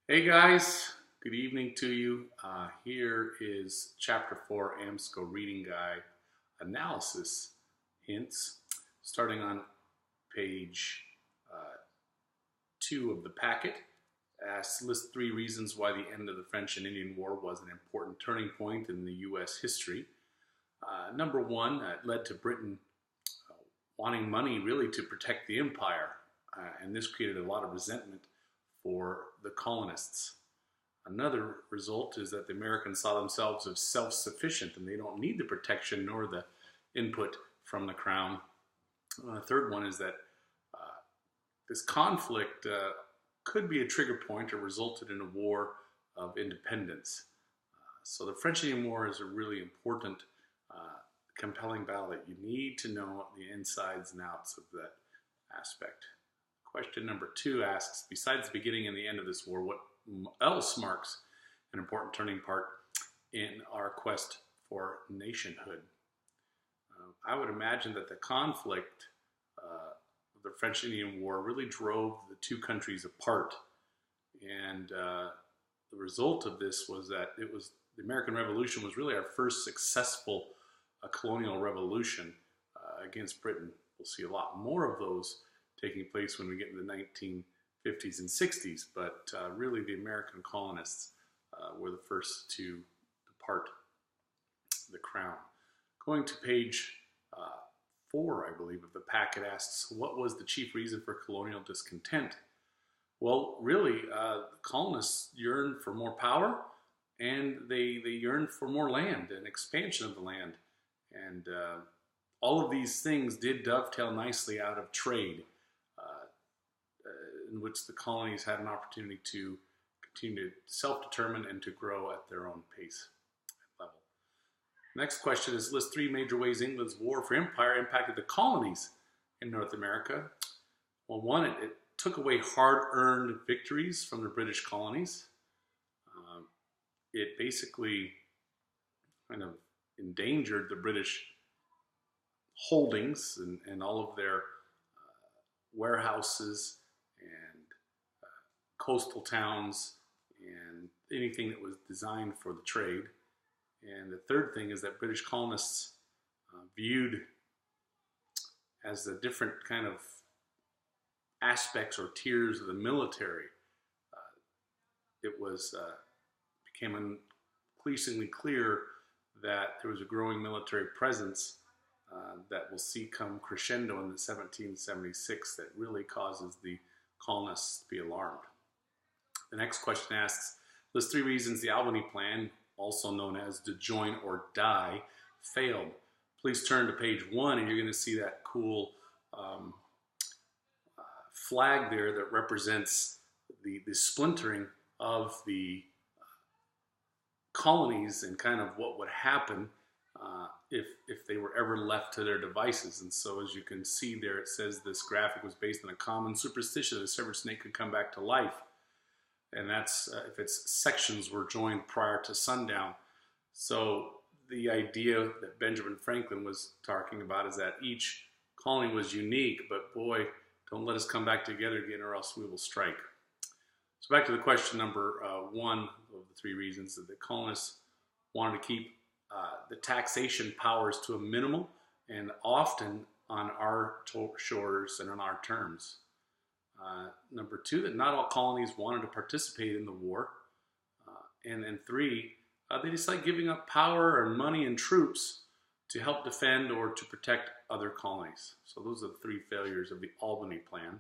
Hey guys, good evening to you. Here is Chapter 4 AMSCO Reading Guide Analysis Hints, starting on page 2 of the packet. List 3 reasons why the end of the French and Indian War was an important turning point in the U.S. history. Number 1, it led to Britain wanting money really to protect the empire, and this created a lot of resentment for the colonists. Another result is that the Americans saw themselves as self-sufficient and they don't need the protection nor the input from the crown. The third one is that this conflict could be a trigger point or resulted in a war of independence. So the French-Indian War is a really important, compelling battle that you need to know the insides and outs of that aspect. Question number 2 asks, besides the beginning and the end of this war, what else marks an important turning part in our quest for nationhood? I would imagine that the conflict of the French-Indian War really drove the two countries apart. And the result of this was that the American Revolution was really our first successful colonial revolution against Britain. We'll see a lot more of those taking place when we get into the 1950s and 60s, but really the American colonists were the first to depart the crown. Going to page 4, I believe, of the packet asks, what was the chief reason for colonial discontent? Well, really, the colonists yearned for more power, and they yearned for more land and expansion of the land. And all of these things did dovetail nicely out of trade, in which the colonies had an opportunity to continue to self-determine and to grow at their own pace and level. Next question is, list 3 major ways England's war for empire impacted the colonies in North America. Well, 1, it took away hard-earned victories from the British colonies. It basically kind of endangered the British holdings and all of their warehouses and coastal towns and anything that was designed for the trade. And the third thing is that British colonists viewed as the different kind of aspects or tiers of the military. It became increasingly clear that there was a growing military presence that we'll see come crescendo in 1776 that really causes the colonists to be alarmed. The next question asks, list 3 reasons the Albany Plan, also known as to join or die, failed. Please turn to page 1 and you're going to see that cool flag there that represents the splintering of the colonies and kind of what would happen if they were ever left to their devices. And so as you can see there, it says this graphic was based on a common superstition that a silver snake could come back to life. And that's if its sections were joined prior to sundown. So the idea that Benjamin Franklin was talking about is that each colony was unique, but boy, don't let us come back together again or else we will strike. So back to the question number 1 of the 3 reasons that the colonists wanted to keep the taxation powers to a minimal and often on our shores and on our terms. Number 2, that not all colonies wanted to participate in the war. And then 3, they decided giving up power and money and troops to help defend or to protect other colonies. So those are the 3 failures of the Albany Plan.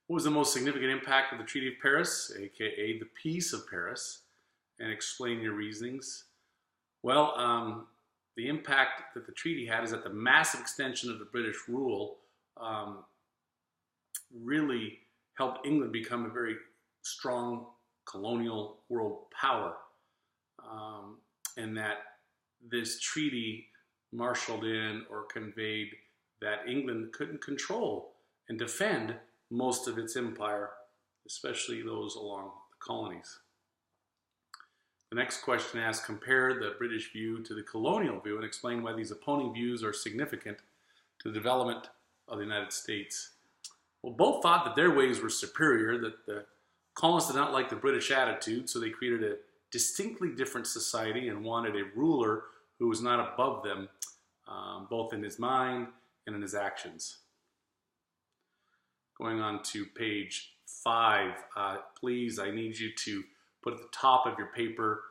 What was the most significant impact of the Treaty of Paris, aka the Peace of Paris? And explain your reasonings. Well, the impact that the treaty had is that the massive extension of the British rule really helped England become a very strong colonial world power. And that this treaty marshaled in or conveyed that England couldn't control and defend most of its empire, especially those along the colonies. The next question asks, compare the British view to the colonial view and explain why these opposing views are significant to the development of the United States. Well, both thought that their ways were superior, that the Colonists did not like the British attitude, so they created a distinctly different society and wanted a ruler who was not above them, both in his mind and in his actions. Going on to page 5, please, I need you to put at the top of your paper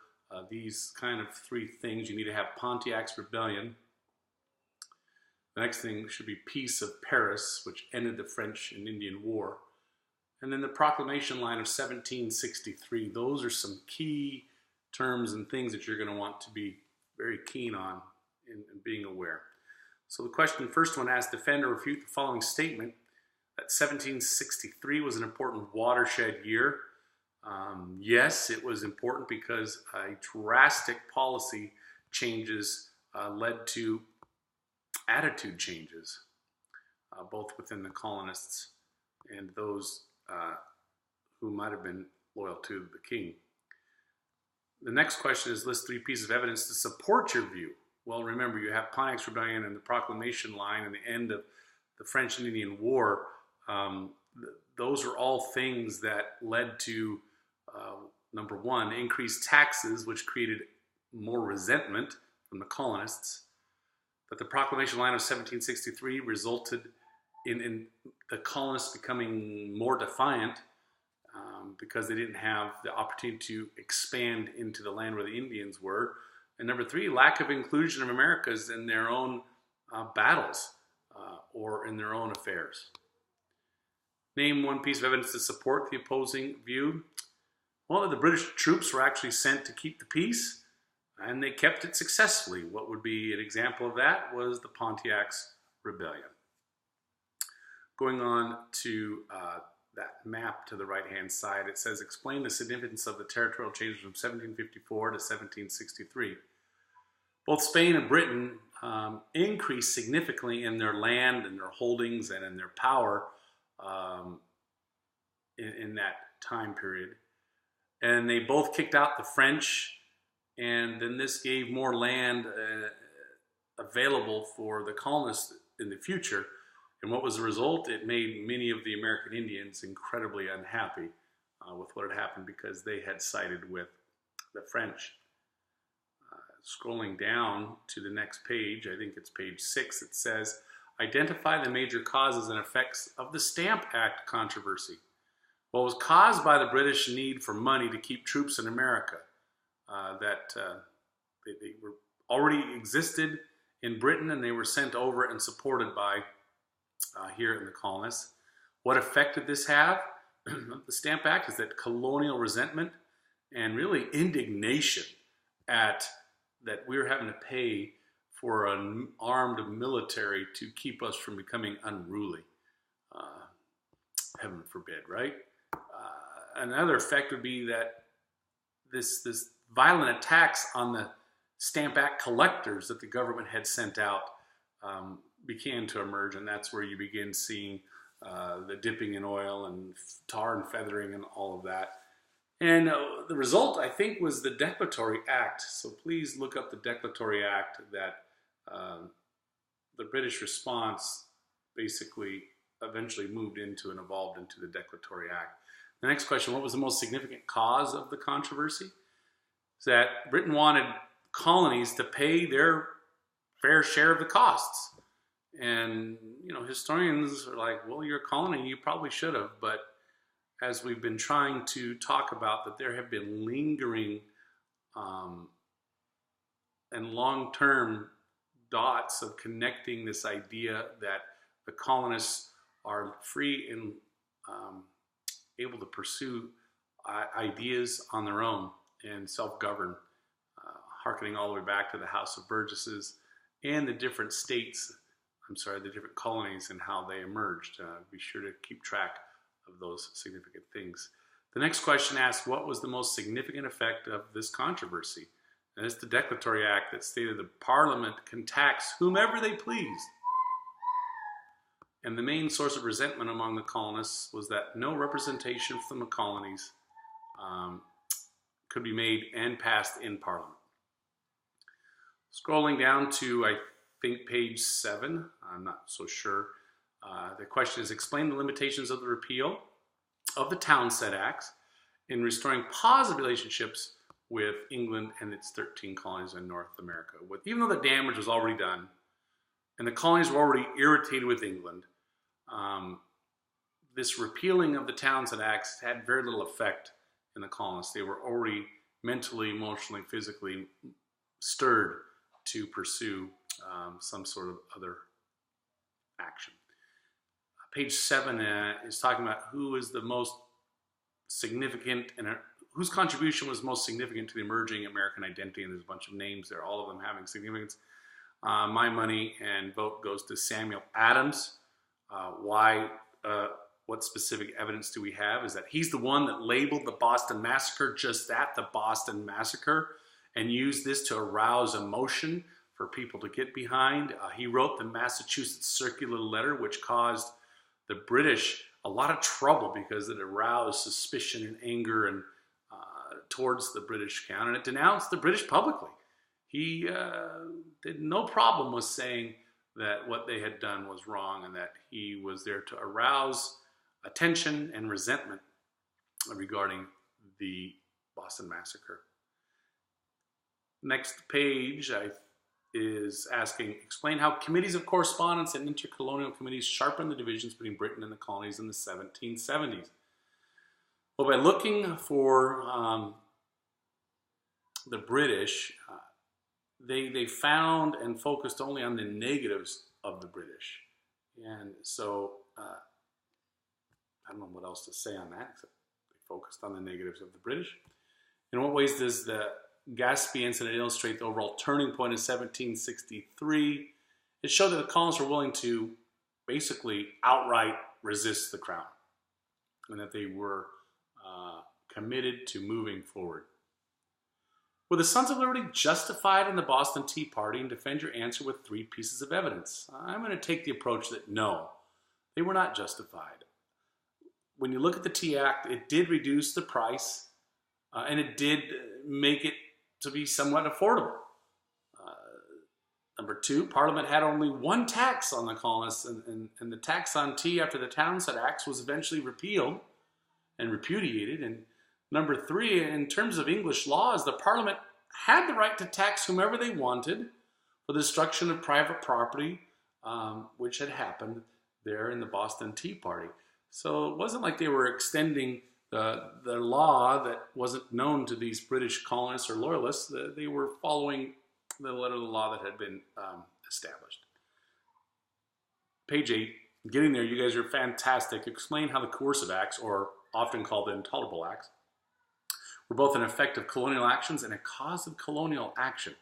these kind of 3 things. You need to have Pontiac's Rebellion. The next thing should be Peace of Paris, which ended the French and Indian War. And then the Proclamation Line of 1763. Those are some key terms and things that you're going to want to be very keen on in being aware. So the question, first one asks, defend or refute the following statement that 1763 was an important watershed year. Yes, it was important because drastic policy changes led to attitude changes, both within the colonists and those who might have been loyal to the king. The next question is list 3 pieces of evidence to support your view. Well, remember, you have Pontiac's Rebellion and the Proclamation Line and the end of the French and Indian War. Those are all things that led to, number 1, increased taxes, which created more resentment from the colonists. But the Proclamation Line of 1763 resulted in the colonists becoming more defiant because they didn't have the opportunity to expand into the land where the Indians were. And number 3, lack of inclusion of Americans in their own battles or in their own affairs. Name 1 piece of evidence to support the opposing view. Well, the British troops were actually sent to keep the peace, and they kept it successfully. What would be an example of that was the Pontiac's Rebellion. Going on to that map to the right-hand side, it says, explain the significance of the territorial changes from 1754 to 1763. Both Spain and Britain increased significantly in their land and their holdings and in their power in that time period. And they both kicked out the French, and then this gave more land available for the colonists in the future. And what was the result? It made many of the American Indians incredibly unhappy with what had happened because they had sided with the French. Scrolling down to the next page, I think it's page 6, it says, identify the major causes and effects of the Stamp Act controversy. Well, it was caused by the British need for money to keep troops in America they were already existed in Britain, and they were sent over and supported by here in the colonists. What effect did this have? The Stamp Act is that colonial resentment and really indignation at that we were having to pay for an armed military to keep us from becoming unruly. Heaven forbid, right? Another effect would be that this violent attacks on the Stamp Act collectors that the government had sent out began to emerge, and that's where you begin seeing the dipping in oil and tar and feathering and all of that. And the result, I think, was the Declaratory Act. So please look up the Declaratory Act that the British response basically eventually moved into and evolved into the Declaratory Act. The next question, what was the most significant cause of the controversy? Is that Britain wanted colonies to pay their fair share of the costs. And, you know, historians are like, well, you're a colony, you probably should have. But as we've been trying to talk about, that there have been lingering and long-term dots of connecting this idea that the colonists are free and able to pursue ideas on their own and self-govern, hearkening all the way back to the House of Burgesses and the different states, the different colonies and how they emerged. Be sure to keep track of those significant things. The next question asks, what was the most significant effect of this controversy? And it's the Declaratory Act that stated the Parliament can tax whomever they pleased. And the main source of resentment among the colonists was that no representation from the colonies could be made and passed in Parliament. Scrolling down to, I think, page 7, I'm not so sure. The question is, explain the limitations of the repeal of the Townshend Acts in restoring positive relationships with England and its 13 colonies in North America. Even though the damage was already done and the colonies were already irritated with England, this repealing of the Townshend Acts had very little effect in the colonists. They were already mentally, emotionally, physically stirred to pursue some sort of other action. Page 7 is talking about who is the most significant and whose contribution was most significant to the emerging American identity, and there's a bunch of names there, all of them having significance. My money and vote goes to Samuel Adams. Why? What specific evidence do we have? Is that he's the one that labeled the Boston Massacre just that, the Boston Massacre, and used this to arouse emotion for people to get behind. He wrote the Massachusetts Circular Letter, which caused the British a lot of trouble because it aroused suspicion and anger and towards the British Crown, and it denounced the British publicly. He did no problem with saying that what they had done was wrong and that he was there to arouse attention and resentment regarding the Boston Massacre. Next page is asking, explain how committees of correspondence and intercolonial committees sharpened the divisions between Britain and the colonies in the 1770s. Well, by looking for the British, they found and focused only on the negatives of the British. And so, I don't know what else to say on that, except they focused on the negatives of the British. In what ways does the Gaspee incident illustrate the overall turning point in 1763? It showed that the colonists were willing to basically outright resist the crown, and that they were committed to moving forward. Were the Sons of Liberty justified in the Boston Tea Party? And defend your answer with 3 pieces of evidence. I'm going to take the approach that no, they were not justified. When you look at the Tea Act, it did reduce the price, and it did make it to be somewhat affordable. Number 2, Parliament had only one tax on the colonists, and the tax on tea after the Townshend Acts was eventually repealed and repudiated. And number 3, in terms of English laws, the Parliament had the right to tax whomever they wanted for the destruction of private property, which had happened there in the Boston Tea Party. So it wasn't like they were extending the law that wasn't known to these British colonists or loyalists. They were following the letter of the law that had been established. Page 8, getting there, you guys are fantastic. Explain how the coercive acts, or often called the intolerable acts, were both an effect of colonial actions and a cause of colonial action.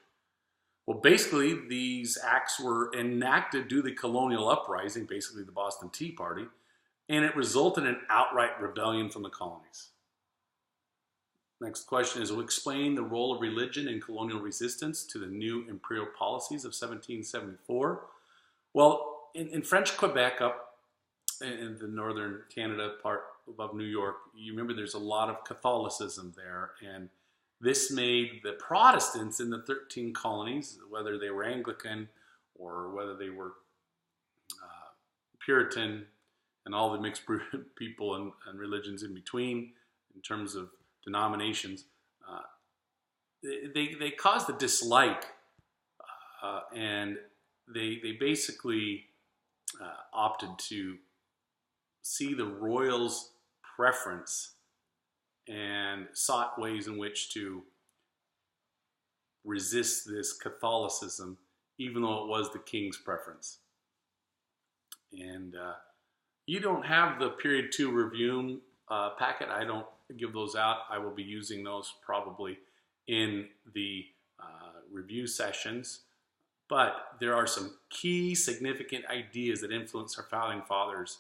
Well, basically, these acts were enacted due to the colonial uprising, basically the Boston Tea Party, and it resulted in outright rebellion from the colonies. Next question is, will explain the role of religion in colonial resistance to the new imperial policies of 1774. Well, in French Quebec, up in the northern Canada part above New York, you remember there's a lot of Catholicism there, and this made the Protestants in the 13 colonies, whether they were Anglican or whether they were Puritan and all the mixed people and religions in between, in terms of denominations, they caused a dislike, and they basically opted to see the royals' preference and sought ways in which to resist this Catholicism, even though it was the king's preference. And you don't have the period 2 review packet. I don't give those out. I will be using those probably in the review sessions. But there are some key significant ideas that influence our founding fathers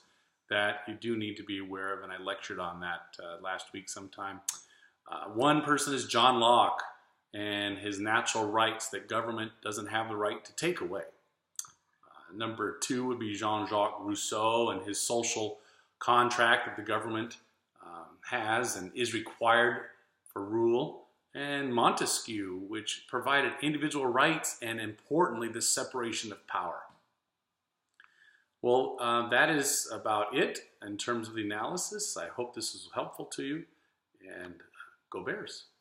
that you do need to be aware of, and I lectured on that last week sometime. One person is John Locke and his natural rights that government doesn't have the right to take away. Number 2 would be Jean-Jacques Rousseau and his social contract that the government has and is required for rule. And Montesquieu, which provided individual rights and, importantly, the separation of power. Well, that is about it in terms of the analysis. I hope this was helpful to you. And go Bears.